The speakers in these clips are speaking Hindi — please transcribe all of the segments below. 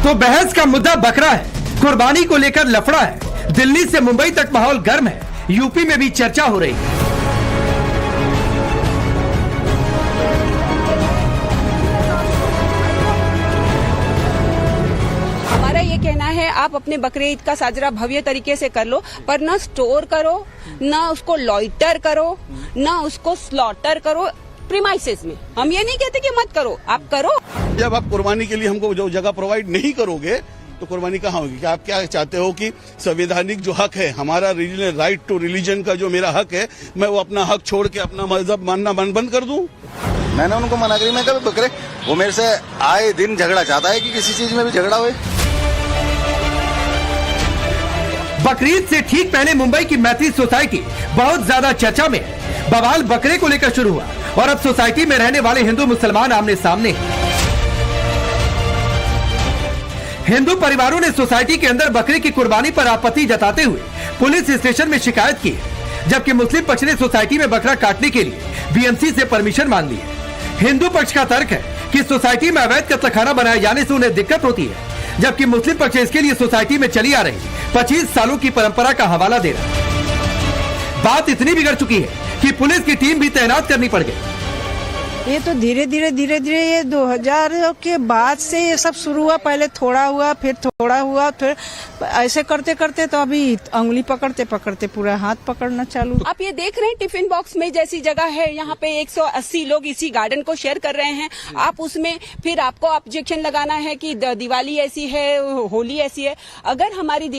तो बहस का मुद्दा बकरा है, कुर्बानी को लेकर लफड़ा है। दिल्ली से मुंबई तक माहौल गर्म है, यूपी में भी चर्चा हो रही है। हमारा ये कहना है, आप अपने बकरे ईद का साजरा भव्य तरीके से कर लो, पर न स्टोर करो, न उसको लॉइटर करो, न उसको स्लॉटर करो प्रीमाइसेस में। हम ये नहीं कहते कि मत करो, आप करो। जब आप कुर्बानी के लिए हमको जो जगह प्रोवाइड नहीं करोगे तो कुर्बानी कहाँ होगी? क्या आप क्या चाहते हो कि संवैधानिक जो हक है, हमारा रिलीजन, राइट टू रिलीजन का जो मेरा हक है, मैं वो अपना हक छोड़ के अपना मजहब मानना बंद कर दूं? मैंने उनको मना करी, मैं कभी बकरे, वो मेरे से आए दिन झगड़ा चाहता है कि किसी चीज में भी झगड़ा हुए। बकरीद से ठीक पहले मुंबई की मैत्री सोसाइटी बहुत ज्यादा चर्चा में। बवाल बकरे को लेकर शुरू हुआ और अब सोसाइटी में रहने वाले हिंदू मुसलमान आमने सामने। हिंदू परिवारों ने सोसाइटी के अंदर बकरे की कुर्बानी पर आपत्ति जताते हुए पुलिस स्टेशन में शिकायत की, जबकि मुस्लिम पक्ष ने सोसाइटी में बकरा काटने के लिए बीएमसी से परमिशन मांग ली है। हिंदू पक्ष का तर्क है कि सोसाइटी में अवैध कत्लखाना बनाए जाने से उन्हें दिक्कत होती है, जबकि मुस्लिम पक्ष इसके लिए सोसाइटी में चली आ रही 25 सालों की परंपरा का हवाला दे रहा है। बात इतनी बिगड़ चुकी है कि पुलिस की टीम भी तैनात करनी पड़ गई। ये तो धीरे धीरे ये 2000 के बाद से ये सब शुरू हुआ। पहले थोड़ा हुआ, फिर थोड़ा हुआ, फिर ऐसे करते करते तो अभी उंगली पकड़ते पकड़ते पूरा हाथ पकड़ना चालू। आप ये देख रहे हैं टिफिन बॉक्स में जैसी जगह है, यहाँ पे 180 लोग इसी गार्डन को शेयर कर रहे हैं। आप उसमें फिर आपको ऑब्जेक्शन लगाना है कि दिवाली ऐसी है, होली ऐसी है। अगर हमारी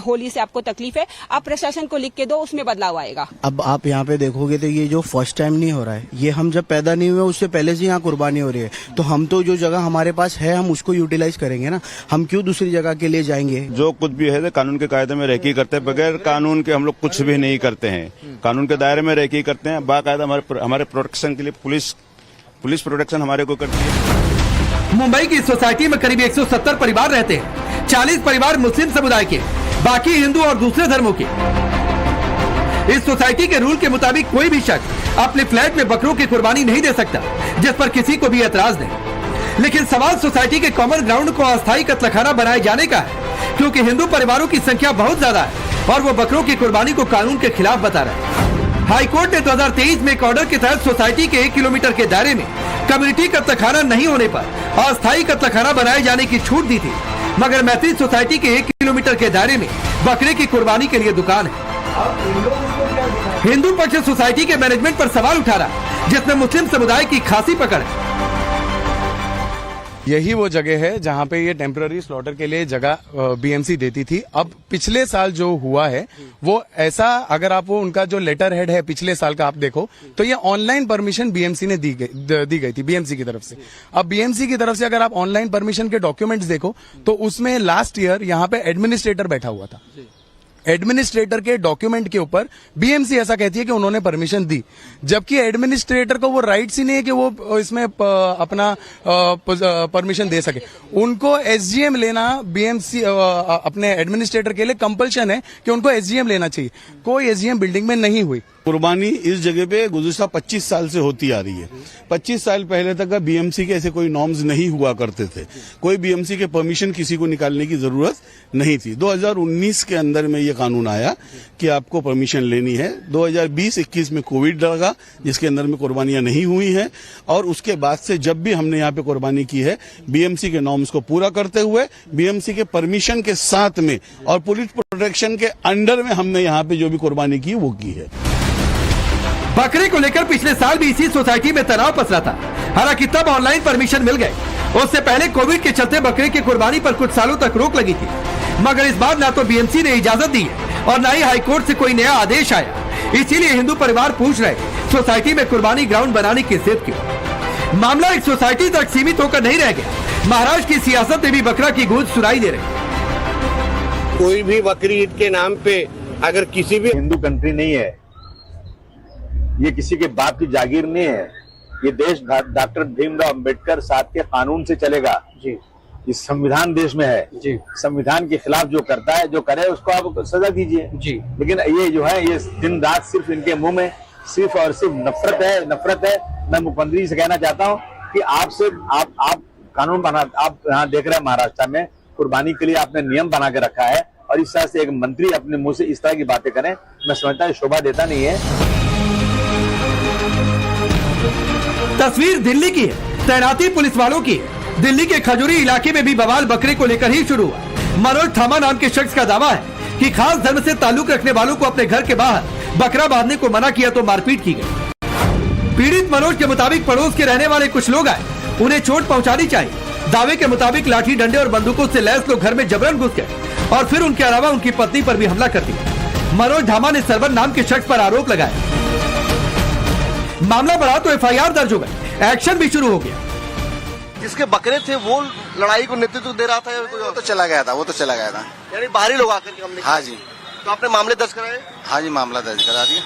होली से आपको तकलीफ है, आप प्रशासन को लिख के दो, उसमें बदलाव आएगा। अब आप यहाँ पे देखोगे तो ये जो फर्स्ट टाइम नहीं हो रहा है, ये हम जब पैदा नहीं हुए उससे पहले से यहाँ कुर्बानी हो रही है। तो हम तो जो जगह हमारे पास है हम उसको यूटिलाइज करेंगे ना, हम क्यों दूसरी जगह के लिए जाएंगे? जो कुछ भी है कानून के कायदे में रहकर करते हैं, बगैर कानून के हम लोग कुछ भी नहीं करते हैं। कानून के दायरे में रहकर करते हैं, बाकायदा हमारे प्रोटेक्शन के लिए पुलिस प्रोटेक्शन हमारे को करती है। मुंबई की सोसाइटी में करीब 170 परिवार रहते हैं। 40 परिवार मुस्लिम समुदाय के, बाकी हिंदू और दूसरे धर्मों के। इस सोसाइटी के रूल के मुताबिक कोई भी शख्स अपने फ्लैट में बकरों की कुर्बानी नहीं दे सकता, जिस पर किसी को भी एतराज नहीं। लेकिन सवाल सोसाइटी के कॉमन ग्राउंड को अस्थायी कत्लखाना बनाए जाने का है, क्योंकि हिंदू परिवारों की संख्या बहुत ज्यादा है और वो बकरों की कुर्बानी को कानून के खिलाफ बता रहा है। हाईकोर्ट ने 2023 में एक ऑर्डर के तहत सोसाइटी के 1 किलोमीटर के दायरे में कम्युनिटी कत्लखाना नहीं होने पर अस्थायी कत्लखाना बनाए जाने की छूट दी थी, मगर मैत्री सोसाइटी के 1 किलोमीटर के दायरे में बकरे की कुर्बानी के लिए दुकान है। हिंदू पक्ष सोसाइटी के मैनेजमेंट पर सवाल उठा रहा, जिसमें मुस्लिम समुदाय की खासी पकड़ है। यही वो जगह है जहाँ पे ये टेम्पररी स्लॉटर के लिए जगह बीएमसी देती थी। अब पिछले साल जो हुआ है वो ऐसा, अगर आप वो उनका जो लेटर हेड है पिछले साल का आप देखो तो ये ऑनलाइन परमिशन बीएमसी ने दी गई थी बीएमसी की तरफ से। अब बीएमसी की तरफ से अगर आप ऑनलाइन परमिशन के डॉक्यूमेंट्स देखो तो उसमें लास्ट ईयर यहाँ पे एडमिनिस्ट्रेटर बैठा हुआ था। एडमिनिस्ट्रेटर के डॉक्यूमेंट के ऊपर बीएमसी ऐसा कहती है कि उन्होंने परमिशन दी, जबकि एडमिनिस्ट्रेटर को वो राइट्स ही नहीं है कि वो इसमें अपना परमिशन दे सके। उनको एसजीएम लेना बीएमसी अपने एडमिनिस्ट्रेटर के लिए कंपल्शन है कि उनको एसजीएम लेना चाहिए। कोई एसजीएम बिल्डिंग में नहीं हुई। कुर्बानी इस जगह पे गुज़िश्ता 25 साल से होती आ रही है। 25 साल पहले तक बीएमसी के ऐसे कोई नॉर्म्स नहीं हुआ करते थे, कोई बीएमसी के परमिशन किसी को निकालने की जरूरत नहीं थी। 2019 के अंदर में ये कानून आया कि आपको परमिशन लेनी है। 2020-21 में कोविड लगा, जिसके अंदर में कुर्बानियां नहीं हुई हैं, और उसके बाद से जब भी हमने यहाँ पे कुर्बानी की है बीएमसी के नॉर्म्स को पूरा करते हुए, बीएमसी के परमिशन के साथ में और पुलिस प्रोटेक्शन के अंडर में हमने यहाँ पे जो भी कुर्बानी की वो की है। बकरे को लेकर पिछले साल भी इसी सोसाइटी में तनाव पसरा था, हालांकि तब ऑनलाइन परमिशन मिल गए। उससे पहले कोविड के चलते बकरे की कुर्बानी पर कुछ सालों तक रोक लगी थी, मगर इस बार ना तो बीएमसी ने इजाजत दी है और ना ही हाईकोर्ट से कोई नया आदेश आया। इसीलिए हिंदू परिवार पूछ रहे सोसाइटी में कुर्बानी ग्राउंड बनाने की जिद क्यों। मामला एक सोसाइटी तक सीमित होकर नहीं रह गया, महाराष्ट्र की सियासत में भी बकरा की गूंज सुनाई दे रही। कोई भी बकरी ईद के नाम पे अगर किसी भी, हिंदू कंट्री नहीं है, ये किसी के बाप की जागीर नहीं है। ये देश डॉक्टर भीमराव अंबेडकर साहब के कानून से चलेगा जी। ये संविधान देश में है जी। संविधान के खिलाफ जो करता है, जो करे उसको आप सजा दीजिए जी। लेकिन ये जो है, ये दिन रात सिर्फ इनके मुंह में सिर्फ और सिर्फ नफरत है। मैं मुख्यमंत्री से कहना चाहता हूँ कि आपसे आप कानून बना, आप यहाँ देख रहे हैं महाराष्ट्र में कुर्बानी के लिए आपने नियम बना के रखा है, और इस तरह से एक मंत्री अपने मुंह से इस तरह की बातें करें, मैं समझता हूँ शोभा देता नहीं है। तस्वीर दिल्ली की है, तैनाती पुलिस वालों की है। दिल्ली के खजूरी इलाके में भी बवाल बकरे को लेकर ही शुरू हुआ। मनोज थामा नाम के शख्स का दावा है कि खास धर्म से ताल्लुक रखने वालों को अपने घर के बाहर बकरा बांधने को मना किया तो मारपीट की गई। पीड़ित मनोज के मुताबिक पड़ोस के रहने वाले कुछ लोग आए, उन्हें चोट पहुंचानी चाहिए। दावे के मुताबिक लाठी डंडे और बंदूकों से लैस लोग घर में जबरन घुस गए और फिर उनके अलावा उनकी पत्नी पर भी हमला कर दिया। मनोज धामा ने सरवर नाम के शख्स पर आरोप लगाया। मामला बढ़ा तो एफआईआर दर्ज हो गई, एक्शन भी शुरू हो गया। जिसके बकरे थे वो लड़ाई को नेतृत्व दे रहा था या कोई और? वो तो चला गया था। यानी बाहरी लोग आकर के हमने हाँ जी। तो आपने मामले दर्ज कराए? हाँ जी, मामला दर्ज करा दिया।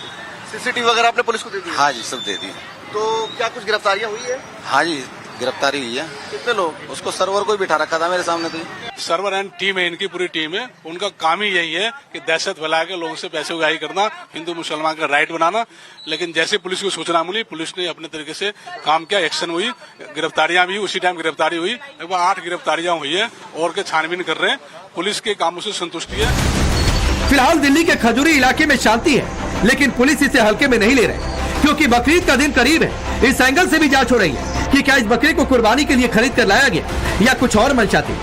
सीसीटीवी वगैरह आपने पुलिस को दे दिया? हाँ जी, सब दे दिए। तो क्या कुछ गिरफ्तारियां हुई है? हाँ जी, गिरफ्तारी हुई है। कितने लोग? उसको सर्वर को ही बिठा रखा था मेरे सामने। तो सर्वर एंड टीम है, इनकी पूरी टीम है। उनका काम ही यही है कि दहशत फैला के लोगों से पैसे उगाही करना, हिंदू मुसलमान का राइट बनाना। लेकिन जैसे पुलिस को सूचना मिली, पुलिस ने अपने तरीके से काम किया, एक्शन हुई, गिरफ्तारियां भी उसी टाइम गिरफ्तारी हुई। लगभग 8 गिरफ्तारियां हुई है और के छानबीन कर रहे हैं। पुलिस के कामों से संतुष्टि है। फिलहाल दिल्ली के खजूरी इलाके में शांति है, लेकिन पुलिस इसे हल्के में नहीं ले रही, क्योंकि बकरीद का दिन करीब है। इस एंगल से भी जांच हो रही है कि क्या इस बकरे को कुर्बानी के लिए खरीद कर लाया गया या कुछ और मंशा थी।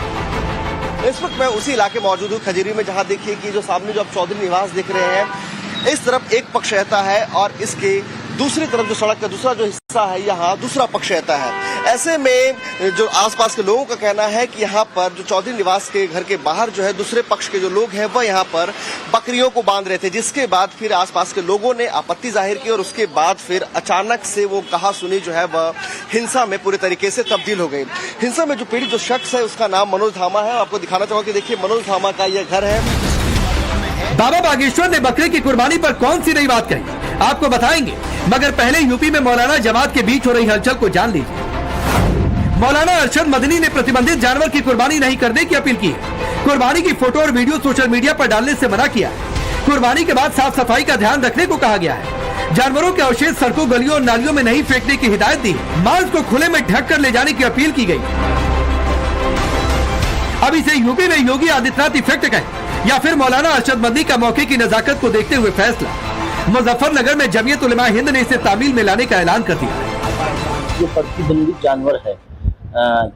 इस वक्त मैं उसी इलाके मौजूद हूँ खजूरी में, जहाँ देखिए कि जो सामने जो आप चौधरी निवास देख रहे हैं, इस तरफ एक पक्ष रहता है और इसके दूसरी तरफ जो सड़क का दूसरा जो हिस्सा है, यहाँ दूसरा पक्ष रहता है। ऐसे में जो आसपास के लोगों का कहना है कि यहाँ पर जो चौधरी निवास के घर के बाहर जो है दूसरे पक्ष के जो लोग हैं वह यहाँ पर बकरियों को बांध रहे थे, जिसके बाद फिर आसपास के लोगों ने आपत्ति जाहिर की और उसके बाद फिर अचानक से वो कहा सुनी जो है वह हिंसा में पूरे तरीके से तब्दील हो गई। हिंसा में जो पीड़ित जो शख्स है उसका नाम मनोज धामा है। आपको दिखाना चाहूंगा कि देखिए मनोज धामा का यह घर है। बाबा बागेश्वर ने बकरे की कुर्बानी पर कौन सी नई बात कही, आपको बताएंगे, मगर पहले यूपी में मौलाना जमात के बीच हो रही हलचल को जान लीजिए। मौलाना अरशद मदनी ने प्रतिबंधित जानवर की कुर्बानी नहीं करने की अपील की है। कुर्बानी की फोटो और वीडियो सोशल मीडिया पर डालने से मना किया है। कुर्बानी के बाद साफ सफाई का ध्यान रखने को कहा गया है। जानवरों के अवशेष सड़कों, गलियों और नालियों में नहीं फेंकने की हिदायत दी। मांस को खुले में ढक कर ले जाने की अपील की गई। अब इसे यूपी में योगी आदित्यनाथ इफेक्ट कहे या फिर मौलाना अरशद मदनी का मौके की नजाकत को देखते हुए फैसला। मुजफ्फरनगर में जमीयत उलमा हिंद ने इसे तामील में लाने का ऐलान कर दिया। जो प्रतिबंधित जानवर है,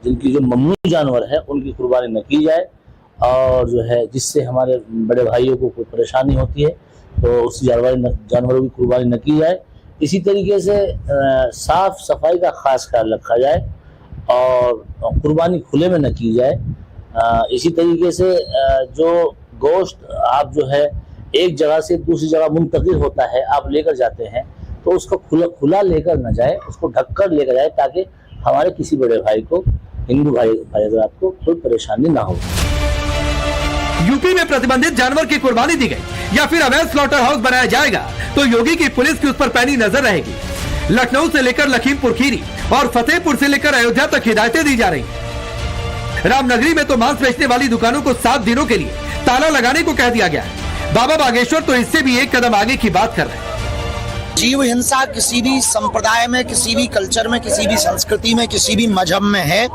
जिनकी जो ममनू जानवर है, उनकी कुर्बानी न की जाए, और जो है जिससे हमारे बड़े भाइयों को कोई परेशानी होती है तो उस जानवरों की कुर्बानी न की जाए। इसी तरीके से साफ सफाई का खास ख्याल रखा जाए और कुर्बानी खुले में न की जाए। इसी तरीके से जो गोश्त आप जो है एक जगह से दूसरी जगह मुंतकिल होता है, आप लेकर जाते हैं तो उसको खुला लेकर न जाए, उसको ढककर लेकर जाए, ताकि हमारे किसी बड़े भाई को, हिंदू भाई हजरात को कोई परेशानी ना हो। यूपी में प्रतिबंधित जानवर की कुर्बानी दी गई या फिर अवैध स्लॉटर हाउस बनाया जाएगा तो योगी की पुलिस की उस पर पैनी नजर रहेगी। लखनऊ से लेकर लखीमपुर खीरी और फतेहपुर से लेकर अयोध्या तक हिदायतें दी जा रही हैं। रामनगरी में तो मांस बेचने वाली दुकानों को 7 दिनों के लिए ताला लगाने को कह दिया गया है। बाबा बागेश्वर तो इससे भी एक कदम आगे की बात कर रहे हैं। जीव हिंसा किसी भी संप्रदाय में, किसी भी कल्चर में, किसी भी संस्कृति में, किसी भी मजहब में है,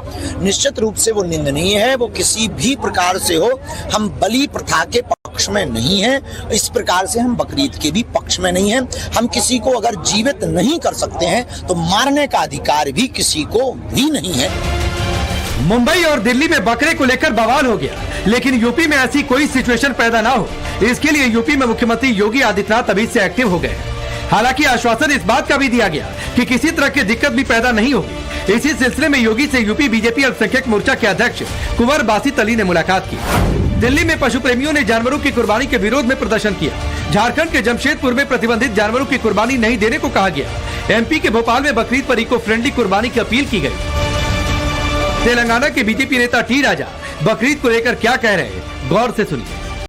निश्चित रूप से वो निंदनीय है। वो किसी भी प्रकार से हो, हम बलि प्रथा के पक्ष में नहीं हैं, इस प्रकार से हम बकरीद के भी पक्ष में नहीं हैं। हम किसी को अगर जीवित नहीं कर सकते हैं तो मारने का अधिकार भी किसी को भी नहीं है। मुंबई और दिल्ली में बकरे को लेकर बवाल हो गया, लेकिन यूपी में ऐसी कोई सिचुएशन पैदा ना हो, इसके लिए यूपी में मुख्यमंत्री योगी आदित्यनाथ अभी से एक्टिव हो गए। हालांकि आश्वासन इस बात का भी दिया गया कि किसी तरह की दिक्कत भी पैदा नहीं होगी। इसी सिलसिले में योगी से यूपी बीजेपी अल्पसंख्यक मोर्चा के अध्यक्ष कुंवर बासित अली ने मुलाकात की। दिल्ली में पशु प्रेमियों ने जानवरों की कुर्बानी के विरोध में प्रदर्शन किया। झारखंड के जमशेदपुर में प्रतिबंधित जानवरों की कुर्बानी नहीं देने को कहा गया। एमपी के भोपाल में बकरीद पर इको फ्रेंडली कुर्बानी की अपील की गई। तेलंगाना के बीजेपी नेता टी राजा बकरीद को लेकर क्या कह रहे हैं, गौर से सुनिए।